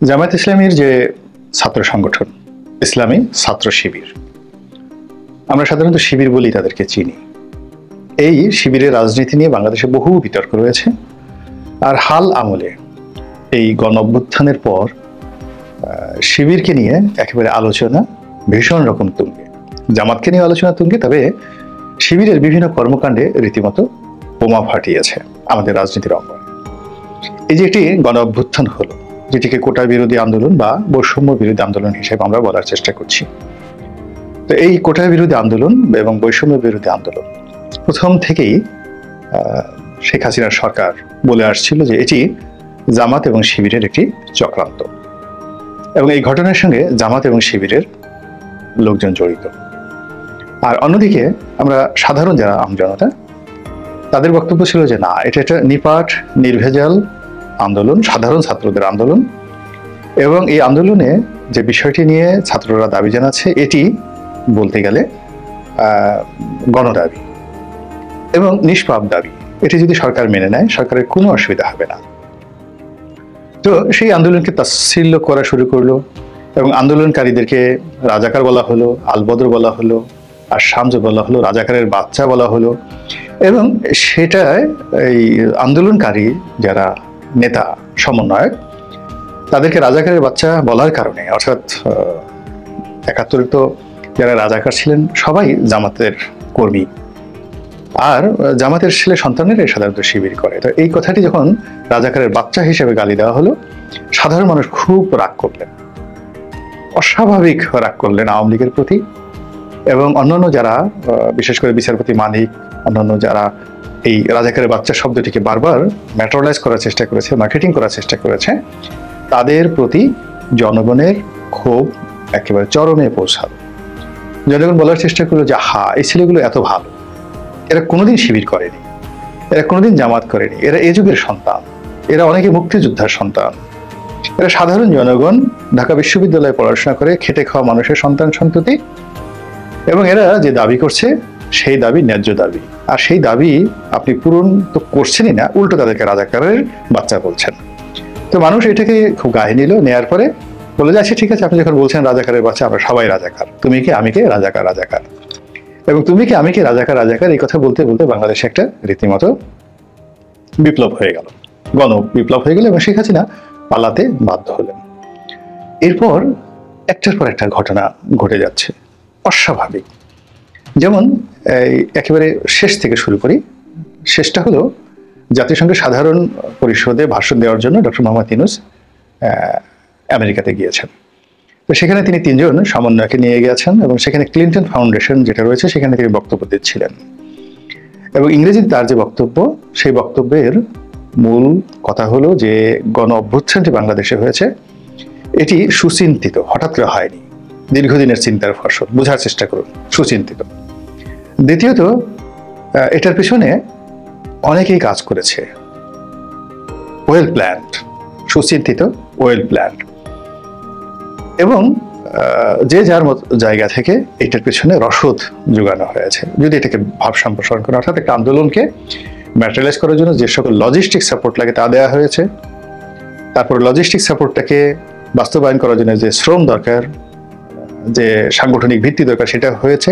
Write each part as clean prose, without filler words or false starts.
জামায়াত ইসলামীর যে ছাত্র সংগঠন ইসলামী ছাত্র শিবির, আমরা সাধারণত শিবির বলি তাদেরকে চিনি। এই শিবিরের রাজনীতি নিয়ে বাংলাদেশে বহু বিতর্ক রয়েছে। আর হাল আমলে এই গণ অভ্যুত্থানের পর শিবিরকে নিয়ে একেবারে আলোচনা ভীষণ রকম তুঙ্গে, জামাতকে নিয়ে আলোচনা তুঙ্গে, তবে শিবিরের বিভিন্ন কর্মকাণ্ডে রীতিমতো বোমা ফাটিয়েছে আমাদের রাজনীতির অঙ্গনে। এই যে একটি গণ অভ্যুত্থান হলো, যেটিকে কোটা বিরোধী আন্দোলন বা বৈষম্য বিরোধী আন্দোলন হিসেবে আমরা বলার চেষ্টা করছি। তো এই কোটা বিরোধী আন্দোলন এবং বৈষম্য বিরোধী আন্দোলন প্রথম থেকেই শেখ হাসিনার সরকার বলে আসছিল যে এটি জামাত এবং শিবিরের একটি চক্রান্ত, এবং এই ঘটনার সঙ্গে জামাত এবং শিবিরের লোকজন জড়িত। আর অন্যদিকে আমরা সাধারণ যারা আমজনতা, তাদের বক্তব্য ছিল যে না, এটা একটা নিপাট নির্ভেজাল আন্দোলন, সাধারণ ছাত্রদের আন্দোলন, এবং এই আন্দোলনে যে বিষয়টি নিয়ে ছাত্ররা দাবি জানাচ্ছে এটি বলতে গেলে গণদাবি এবং নিষ্পাপ দাবি। এটি যদি সরকার মেনে নেয় সরকারের কোনো অসুবিধা হবে না। তো সেই আন্দোলনকে তাচ্ছিল্য করা শুরু করলো এবং আন্দোলনকারীদেরকে রাজাকার বলা হলো, আলবদর বলা হলো, আর শামস বলা হলো, রাজাকারের বাচ্চা বলা হলো। এবং সেটায় এই আন্দোলনকারী যারা নেতা সমন্বয়ক, তাদেরকে রাজাকারের বাচ্চা বলার কারণে, অর্থাৎ ৭১ তো যারা রাজাকার ছিলেন সবাই জামাতের কর্মী, আর জামাতের ছেলে সন্তানেরা সাধারণত শিবির করে। তো এই কথাটি যখন রাজাকারের বাচ্চা হিসেবে গালি দেওয়া হলো, সাধারণ মানুষ খুব রাগ করলেন, অস্বাভাবিক রাগ করলেন আওয়ামী লীগের প্রতি। এবং অন্যান্য যারা, বিশেষ করে বিচারপতি মানিক, অন্যান্য যারা এই রাজাকারের বাচ্চা শব্দটিকে বারবার ম্যাটারালাইজ করার চেষ্টা করেছে, মার্কেটিং করার চেষ্টা করেছে, তাদের প্রতি জনগণের ক্ষোভ একেবারে চরমে পৌঁছালো। জনগণ বলার চেষ্টা করলো যে এই ছেলেগুলো এত ভালো, এরা কোনোদিন শিবির করেনি, এরা কোনোদিন জামাত করেনি, এরা এ যুগের সন্তান, এরা অনেকে মুক্তিযোদ্ধার সন্তান, এরা সাধারণ জনগণ, ঢাকা বিশ্ববিদ্যালয়ে পড়াশোনা করে খেটে খাওয়া মানুষের সন্তান সন্ততি, এবং এরা যে দাবি করছে সেই দাবি ন্যায্য দাবি, আর সেই দাবি আপনি পূরণ তো করছেনই না, উল্টো তাদেরকে রাজাকারের বাচ্চা বলছেন। তো মানুষ এটাকে খুব গায়ে নিল, নেয়ার পরে বলে যাচ্ছে ঠিক আছে, আপনি যখন বলছেন রাজাকারের বাচ্চা, আমরা সবাই রাজাকার, তুমি কি আমি কে, রাজাকার রাজাকার, এবং তুমি কি আমি কি, রাজাকার রাজাকার, এই কথা বলতে বলতে বাংলাদেশে একটা রীতিমতো বিপ্লব হয়ে গেল, গণ বিপ্লব হয়ে গেল, এবং শেখ হাসিনা পালাতে বাধ্য হলেন। এরপর একটার পর একটা ঘটনা ঘটে যাচ্ছে অস্বাভাবিক। যেমন একেবারে শেষ থেকে শুরু করি। শেষটা হলো জাতিসংঘের সাধারণ পরিষদে ভাষণ দেওয়ার জন্য ডক্টর মোহাম্মদ ইউনূস আমেরিকাতে গিয়েছেন। তো সেখানে তিনি ৩ জন সমন্বয়কে নিয়ে গিয়েছেন, এবং সেখানে ক্লিনটন ফাউন্ডেশন যেটা রয়েছে সেখানে তিনি বক্তব্য দিচ্ছিলেন। এবং ইংরেজিতে তার যে বক্তব্য, সেই বক্তব্যের মূল কথা হলো যে গণ অভ্যুত্থানটি বাংলাদেশে হয়েছে এটি সুচিন্তিত, হঠাৎ করে হয়নি, দীর্ঘদিনের চিন্তার ফসল, বোঝার চেষ্টা করুন, সুচিন্তিত। দ্বিতীয়ত, এটার পিছনে অনেকেই কাজ করেছে, ওয়েল প্ল্যান্ড, সুচিন্তিত, ওয়েল প্ল্যান্ড, এবং যে যার মতো জায়গা থেকে এটার পিছনে রসদ যোগানো হয়েছে। যদি এটাকে ভাব সম্প্রসারণ করা, অর্থাৎ একটা আন্দোলনকে ম্যাটেরিয়ালাইজ করার জন্য যে সকল লজিস্টিক সাপোর্ট লাগে তা দেওয়া হয়েছে, তারপর লজিস্টিক সাপোর্টটাকে বাস্তবায়ন করার জন্য যে শ্রম দরকার, যে সাংগঠনিক ভিত্তি দরকার, সেটা হয়েছে,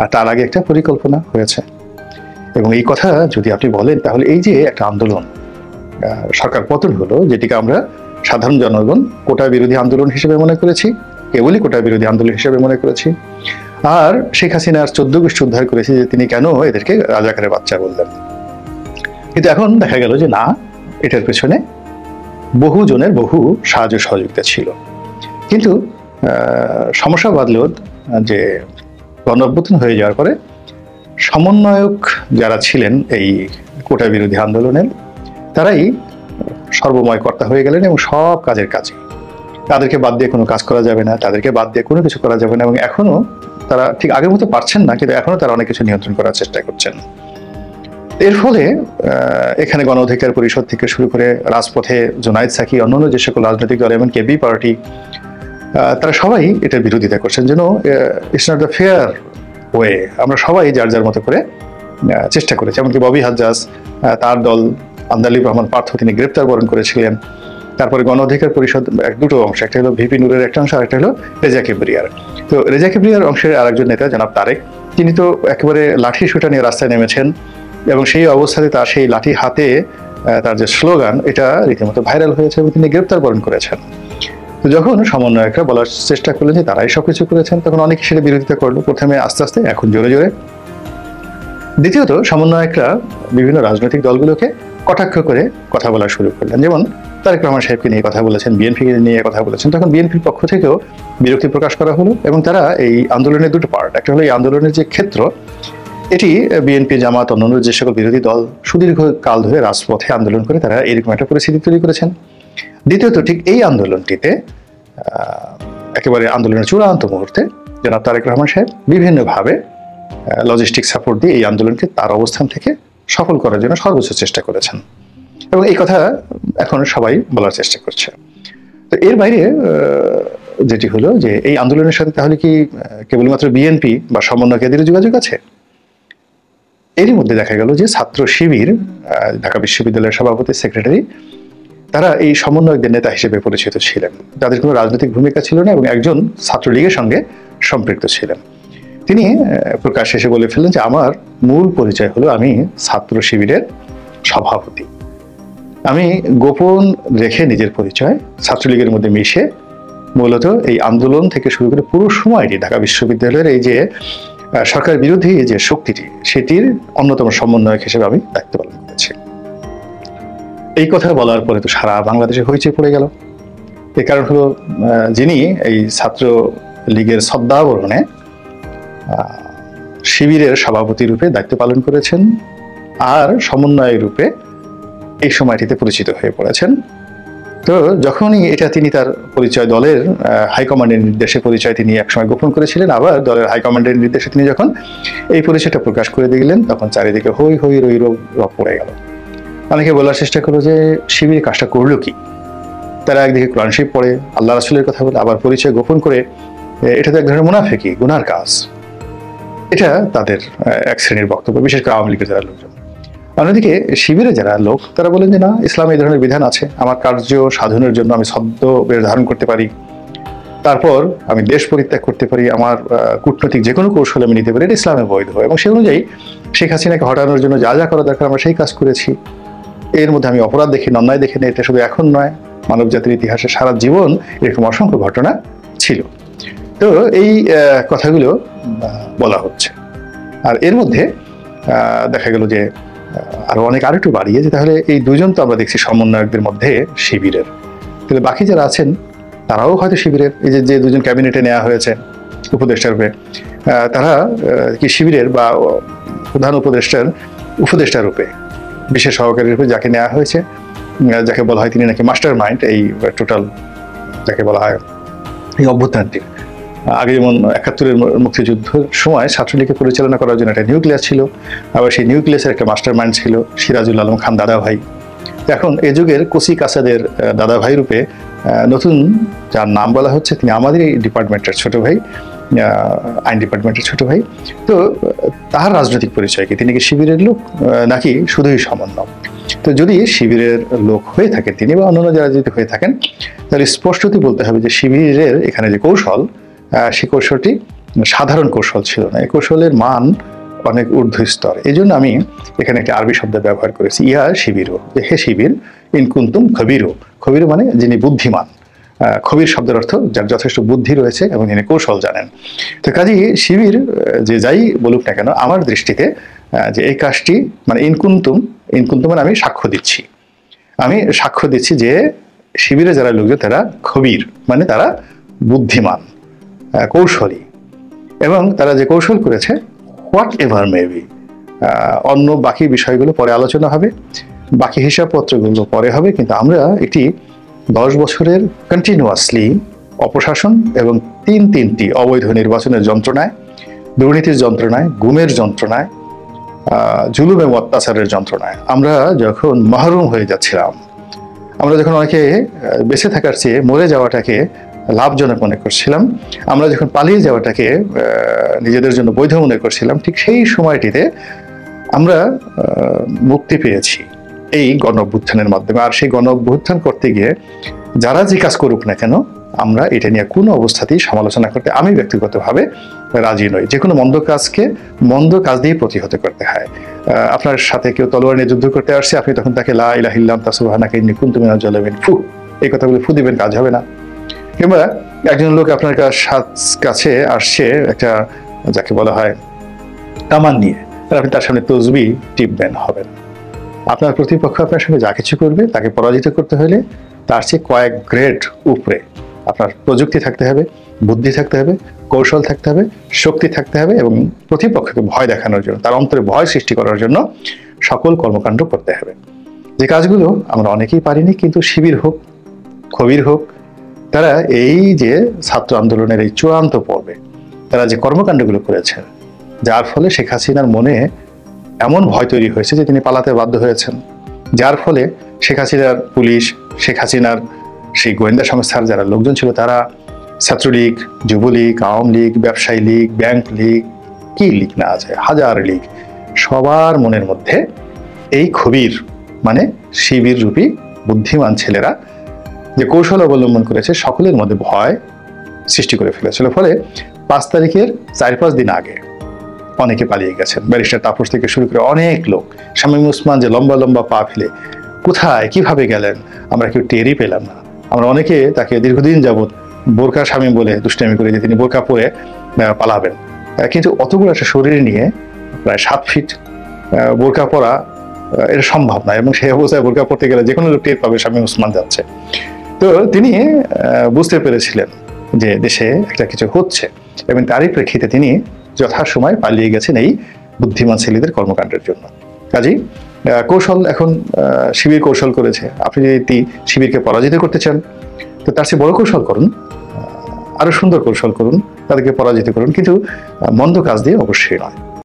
আর তার আগে একটা পরিকল্পনা হয়েছে। এবং এই কথা যদি আপনি বলেন, তাহলে এই যে একটা আন্দোলন, সরকার পতন হলো, যেটিকে আমরা সাধারণ জনগণ কোটা বিরোধী আন্দোলন হিসেবে মনে করেছি, কেবলই কোটা বিরোধী আন্দোলন হিসেবে মনে করেছি, আর শেখ হাসিনার 14 গোষ্ঠী উদ্ধার করেছি যে তিনি কেন এদেরকে রাজাকারের বাচ্চা বললেন। কিন্তু এখন দেখা গেল যে না, এটার পেছনে বহু জনের বহু সাহায্য সহযোগিতা ছিল। কিন্তু সমস্যা বাঁধল যে গণ অভ্যুত্থান হয়ে যাওয়ার পরে সমন্বয়ক যারা ছিলেন এই কোটা বিরোধী আন্দোলনের, তারাই সর্বময় কর্তা হয়ে গেলেন, এবং সব কাজের কাজে তাদেরকে বাদ দিয়ে কোনো কাজ করা যাবে না, তাদেরকে বাদ দিয়ে কোনো কিছু করা যাবে না। এবং এখনো তারা ঠিক আগের মতো পারছেন না, কিন্তু এখনো তারা অনেক কিছু নিয়ন্ত্রণ করার চেষ্টা করছেন। এর ফলে এখানে গণ অধিকার পরিষদ থেকে শুরু করে রাজপথে জুনায়েদ সাকি, অন্যান্য যে সকল রাজনৈতিক দল, এমনকি এবি পার্টি, তারা সবাই এটার বিরোধিতা করছেন, যেন it's not the fair way. আমরা সবাই যার যার মতো করে চেষ্টা করেছি, এমনকি ববি হাজ্জাজ, তার দল আন্দালিব রহমান পার্থ, তিনি গ্রেপ্তার বরণ করেছিলেন, তারপরে গণ অধিকার পরিষদ দুটো অংশ, একটা হলো ভিপি নুরের একটা অংশ, আর একটা হলো রেজা কিবরিয়ার। তো রেজা কিবরিয়ার অংশের আরেকজন নেতা জনাব তারেক, তিনি তো একেবারে লাঠি সোঁটা নিয়ে রাস্তায় নেমেছেন, এবং সেই অবস্থাতে তার সেই লাঠি হাতে তার যে স্লোগান, এটা রীতিমতো ভাইরাল হয়েছে এবং তিনি গ্রেপ্তার বরণ করেছেন। তো যখন সমন্বয়করা বলার চেষ্টা করলেন যে তারাই সবকিছু করেছেন, তখন অনেকে সেটা বিরোধিতা করলো, প্রথমে আস্তে আস্তে, এখন জোরে জোরে। দ্বিতীয়ত সমন্বয়করা বিভিন্ন রাজনৈতিক দলগুলোকে কটাক্ষ করে কথা বলা শুরু করলেন, যেমন তারেক রহমান সাহেবকে নিয়ে কথা বলেছেন, বিএনপিকে নিয়ে কথা বলেছেন। তখন বিএনপির পক্ষ থেকেও বিরক্তি প্রকাশ করা হলো, এবং তারা এই আন্দোলনের দুটো পার্ট, একটা হলো এই আন্দোলনের যে ক্ষেত্র, এটি বিএনপি, জামাত, অন্যান্য যে সকল বিরোধী দল সুদীর্ঘ কাল ধরে রাজপথে আন্দোলন করে তারা এরকম একটা পরিস্থিতি তৈরি করেছেন। দ্বিতীয়ত, ঠিক এই আন্দোলনটিতে একেবারে আন্দোলনের চূড়ান্ত মুহূর্তে জনাব তারেক রহমান সাহেব বিভিন্নভাবে লজিস্টিক সাপোর্ট দিয়ে এই আন্দোলনকে তার অবস্থান থেকে সফল করার জন্য সর্বোচ্চ চেষ্টা করেছেন, এবং এই কথা এখন সবাই বলার চেষ্টা করছে। তো এর বাইরে যেটি হলো যে এই আন্দোলনের সাথে তাহলে কি কেবলমাত্র বিএনপি বা সমন্বয়কারীদের যোগাযোগ আছে? এরই মধ্যে দেখা গেল যে ছাত্র শিবির, ঢাকা বিশ্ববিদ্যালয়ের সভাপতি, সেক্রেটারি, তারা এই সমন্বয়কদের নেতা হিসেবে পরিচিত ছিলেন। তাদের কোনো রাজনৈতিক ভূমিকা ছিল না, এবং একজন ছাত্রলীগের সঙ্গে সম্পৃক্ত ছিলেন। তিনি প্রকাশ শেষে বলে ফেললেন যে আমার মূল পরিচয় হলো আমি ছাত্র শিবিরের সভাপতি। আমি গোপন রেখে নিজের পরিচয় ছাত্রলীগের মধ্যে মিশে মূলত এই আন্দোলন থেকে শুরু করে পুরো সময়টি ঢাকা বিশ্ববিদ্যালয়ের এই যে সরকার বিরোধী যে শক্তিটি, সেটির অন্যতম সমন্বয়ক হিসেবে আমি দায়িত্ব পালন করেছি। এই কথা বলার পরে তো সারা বাংলাদেশে হইচই পড়ে গেল। এর কারণ হলো যিনি এই ছাত্র লীগের ছদ্মাবরণে শিবিরের সভাপতি রূপে দায়িত্ব পালন করেছেন আর সমন্বয় রূপে এই সময়টিতে পরিচিত হয়ে পড়েছেন। তো যখনই এটা তিনি তার পরিচয় দলের হাইকমান্ডের নির্দেশে পরিচয় তিনি একসময় গোপন করেছিলেন, আবার দলের হাইকমান্ডের নির্দেশে তিনি যখন এই পরিচয়টা প্রকাশ করে দিলেন, তখন চারিদিকে হই হই রই রব পড়ে গেল। অনেকে বলার চেষ্টা করলো যে শিবির কাজটা করলো কি? তারা একদিকে কোরআন শরীফ পড়ে, আল্লাহ রাসূলের কথা বলে, আবার পরিচয় গোপন করে, এটা তো এক ধরনের মুনাফিকি, গুনার কাজ। এটা তাদের এক শ্রেণীর বক্তব্য, বিশেষ করে আওয়ামী লীগের যারা লোকজন। অন্যদিকে শিবিরে যারা লোক, তারা বলেন যে না, ইসলামে এই ধরনের বিধান আছে, আমার কার্য সাধনের জন্য আমি ছদ্মবেশ ধারণ করতে পারি, তারপর আমি দেশ পরিত্যাগ করতে পারি, আমার কূটনৈতিক যে কোনো কৌশল আমি নিতে পারি, এটা ইসলামে বৈধ, এবং সেই অনুযায়ী শেখ হাসিনাকে হটানোর জন্য যা যা করা দরকার আমরা সেই কাজ করেছি। এর মধ্যে আমি অপরাধ দেখি, অন্যায় দেখি না। এটা শুধু এখন নয়, মানব জাতির ইতিহাসে সারা জীবন এরকম অসংখ্য ঘটনা ছিল। তো এই কথাগুলো বলা হচ্ছে। আর এর মধ্যে দেখা গেল যে আরো আরেকটু বাড়িয়ে যে তাহলে এই দুজন তো আমরা দেখছি সমন্বয়কদের মধ্যে শিবিরের, তাহলে বাকি যারা আছেন তারাও হয়তো শিবিরের। এই যে দুজন ক্যাবিনেটে নেওয়া হয়েছে উপদেষ্টার রূপে, তারা কি শিবিরের বা প্রধান উপদেষ্টার রূপে, বিশেষ সহকারী রূপে যাকে নেওয়া হয়েছে, যাকে বলা হয় তিনি নাকি মাস্টার মাইন্ড এই টোটাল, যাকে বলা হয় এই অভ্যুত্থানটির। আগে যেমন ৭১-এর মুক্তিযুদ্ধের সময় ছাত্রলীগকে পরিচালনা করার জন্য একটা নিউক্লিয়াস ছিল, আবার সেই নিউক্লিয়াসের একটা মাস্টার মাইন্ড ছিল সিরাজুল আলম খান দাদা ভাই। এখন এ যুগের কোসি কাসাদের দাদা ভাই রূপে নতুন যার নাম বলা হচ্ছে, তিনি আমাদের এই ডিপার্টমেন্টের ছোট ভাই, আইন ডিপার্টমেন্টের ছোট ভাই। তো তার রাজনৈতিক পরিচয় কি? তিনি কি শিবিরের লোক নাকি শুধুই সমন্বয়? তো যদি শিবিরের লোক হয়ে থাকেন তিনি, বা অন্যান্য যারা যদি হয়ে থাকেন, তাহলে স্পষ্টতই বলতে হবে যে শিবিরের এখানে যে কৌশল, সেই কৌশলটি সাধারণ কৌশল ছিল না। এই কৌশলের মান অনেক ঊর্ধ্ব স্তর। এই জন্য আমি এখানে একটি আরবি শব্দ ব্যবহার করেছি, ইয়া শিবিরও, হে শিবির, ইনকুন্তুম খবিরও। খবিরও মানে যিনি বুদ্ধিমান। খবির শব্দের অর্থ যার যথেষ্ট বুদ্ধি রয়েছে এবং যিনি কৌশল জানেন। তো কাজেই শিবির যে যাই বলুক না কেন, আমার দৃষ্টিতে যে এই কাজটি মানে ইনকুন্তুম মানে আমি সাক্ষ্য দিচ্ছি যে শিবিরে যারা লোকজন তারা খবির, মানে তারা বুদ্ধিমান, কৌশলী, এবং তারা যে কৌশল করেছে, হোয়াট এভার মেবি, অন্য বাকি বিষয়গুলো পরে আলোচনা হবে, বাকি হিসাবপত্রগুলো পরে হবে, কিন্তু আমরা একটি 10 বছরের কন্টিনিউয়াসলি অপশাসন এবং তিনটি অবৈধ নির্বাচনের যন্ত্রণায়, দুর্নীতির যন্ত্রণায়, গুমের যন্ত্রণায়, জুলুম এবং অত্যাচারের যন্ত্রণায় আমরা যখন মাহরুম হয়ে যাচ্ছিলাম, আমরা যখন অনেকে বেঁচে থাকার চেয়ে মরে যাওয়াটাকে লাভজনক মনে করছিলাম, আমরা যখন পালিয়ে যাওয়াটাকে নিজেদের জন্য বৈধ মনে করছিলাম, ঠিক সেই সময়টিতে আমরা মুক্তি পেয়েছি। এই গণ অভ্যুত্থানের মাধ্যমে। আর সেই গণ অভ্যুত্থান করতে গিয়ে যারা যে কাজ করুক না কেন, আমরা এটা নিয়ে কোনো অবস্থাতেই সমালোচনা করতে আমি ব্যক্তিগতভাবে রাজি নই। যে কোনো মন্দ কাজকে মন্দ কাজ দিয়ে প্রতিহত করতে হয়। আপনার সাথে কেউ তলোয়ার নিয়ে যুদ্ধ করতে আসছে, আপনি তখন তাকে লা ইলাহা ইল্লা আনতা সুবহানাকা ইন্নী কুনতু মিনাজ জালিমিন ফু, এই কথাগুলো ফু দিবেন, কাজ হবে না। কিংবা একজন লোক আপনার কাছে আসছে একটা যাকে বলা হয় কামান নিয়ে, আপনি তার সামনে তসবিহ টিপবেন, হবে না। আপনার প্রতিপক্ষ আপনার সঙ্গে যা কিছু করবে, তাকে পরাজিত করতে হলে তার চেয়ে কয়েক গ্রেড উপরে আপনার প্রযুক্তি থাকতে হবে, বুদ্ধি থাকতে হবে, কৌশল থাকতে হবে, শক্তি থাকতে হবে এবং প্রতিপক্ষকে ভয় দেখানোর জন্য, তার অন্তরে ভয় সৃষ্টি করার জন্য সকল কর্মকাণ্ড করতে হবে। যে কাজগুলো আমরা অনেকেই পারিনি, কিন্তু শিবির হোক, খবির হোক, তারা এই যে ছাত্র আন্দোলনের এই চূড়ান্ত পর্বে তারা যে কর্মকাণ্ডগুলো করেছে, যার ফলে শেখ হাসিনার মনে এমন ভয় তৈরি হয়েছে যে তিনি পালাতে বাধ্য হয়েছেন। যার ফলে শেখ হাসিনার পুলিশ, শেখ হাসিনার সেই গোয়েন্দা সংস্থার যারা লোকজন ছিল, তারা ছাত্রলীগ, যুবলীগ, আওয়ামী লীগ, ব্যবসায়ী লীগ, ব্যাংক লীগ, কি লীগ না আছে, হাজার লীগ, সবার মনের মধ্যে এই খবির মানে শিবির রূপী বুদ্ধিমান ছেলেরা যে কৌশল অবলম্বন করেছে, সকলের মধ্যে ভয় সৃষ্টি করে ফেলেছিল। ফলে 5 তারিখের 4-5 দিন আগে অনেকে পালিয়ে গেছেন। ব্যারিস্টার তাপস থেকে শুরু করে অনেক লোক, শামীম ওসমান যে লম্বা লম্বা পা ফেলে কোথায় কিভাবে গেলেন আমরা কেউ টেরই পেলাম না। আমরা অনেকে তাকে দীর্ঘদিন যাবৎ বোরকা শামীম বলে দুষ্টামি করে যে তিনি বোরকা পরে পালাবেন, কিন্তু অতগুলো একটা শরীর নিয়ে প্রায় 7 ফিট বোরকা পরা এটা সম্ভব না। এবং সেই অবস্থায় বোরকা পড়তে গেলে যে কোনো লোক টের পাবে শামীম ওসমান যাচ্ছে। তো তিনি বুঝতে পেরেছিলেন যে দেশে একটা কিছু হচ্ছে এবং তারই প্রেক্ষিতে তিনি যথাসময় পালিয়ে গেছেন এই বুদ্ধিমান ছেলেদের কর্মকাণ্ডের জন্য। কাজেই কৌশল এখন শিবির কৌশল করেছে। আপনি যদি শিবিরকে পরাজিত করতে চান, তো তার চেয়ে বড় কৌশল করুন, আরো সুন্দর কৌশল করুন, তাদেরকে পরাজিত করুন, কিন্তু মন্দ কাজ দিয়ে অবশ্যই নয়।